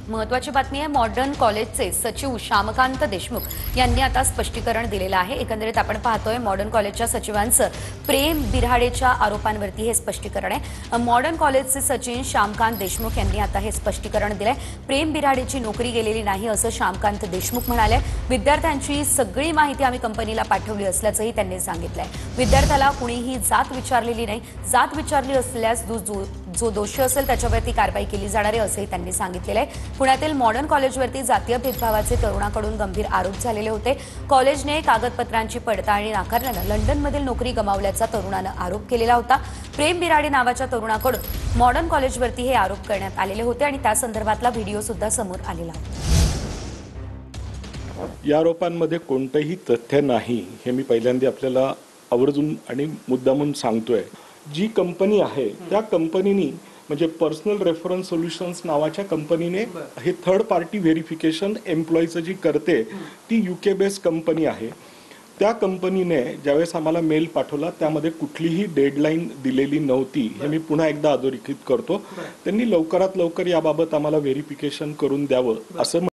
महत्त्वाची बातमी आहे। मॉडर्न कॉलेजचे सचिव श्यामकांत देशमुख यांनी आता स्पष्टीकरण दिलेलं आहे। एकंदरीत आपण पाहतोय मॉडर्न कॉलेजच्या सचिवांचं प्रेम बिऱ्हाडेच्या आरोपांवरती हे स्पष्टीकरण आहे। मॉडर्न कॉलेजचे सचिव श्यामकांत देशमुख यांनी आता हे स्पष्टीकरण दिलंय। प्रेम बिऱ्हाडेची नोकरी गेलेली नाही असं श्यामकांत देशमुख म्हणाले। विद्यार्थ्यांची सगळी माहिती आम्ही कंपनीला पाठवली असल्याचंही त्यांनी सांगितलंय। विद्यार्थ्याला कुणीही जात विचारलेली नाही, जात विचारली असल्यास जो दोषी असेल त्याच्यावरती कारवाई केली जाणार आहे असंही त्यांनी सांगितलेलं आहे। पुण्यातील मॉडर्न कॉलेजवरती जातीय भेदभावाचे तरुणाकडून गंभीर आरोप झालेले होते। कॉलेजने कागदपत्रांची पडताळणी नाकारल्यानं लंडनमधील नोकरी गमावल्याचा तरुणानं आरोप केलेला होता। प्रेम बिराडे नावाच्या तरुणाकडून मॉडर्न कॉलेजवरती हे आरोप करण्यात आलेले होते आणि त्या संदर्भातला व्हिडिओ सुद्धा समोर आलेला होता। या आरोपांमध्ये कोणतेही तथ्य नाही हे मी पहिल्यांदा आपल्याला आवर्जून आणि मुद्दामून सांगतोय। जी कंपनी आहे त्या कंपनीने म्हणजे पर्सनल रेफरन्स सोल्युशन्स नावाच्या कंपनीने हे थर्ड पार्टी व्हेरिफिकेशन एम्प्लॉईचं जी करते ती UK बेस्ड कंपनी आहे। त्या कंपनीने ज्यावेळेस आम्हाला मेल पाठवला त्यामध्ये कुठलीही डेडलाईन दिलेली नव्हती हे मी पुन्हा एकदा अधोरेखित करतो। त्यांनी लवकरात लवकर याबाबत आम्हाला व्हेरिफिकेशन करून द्यावं असं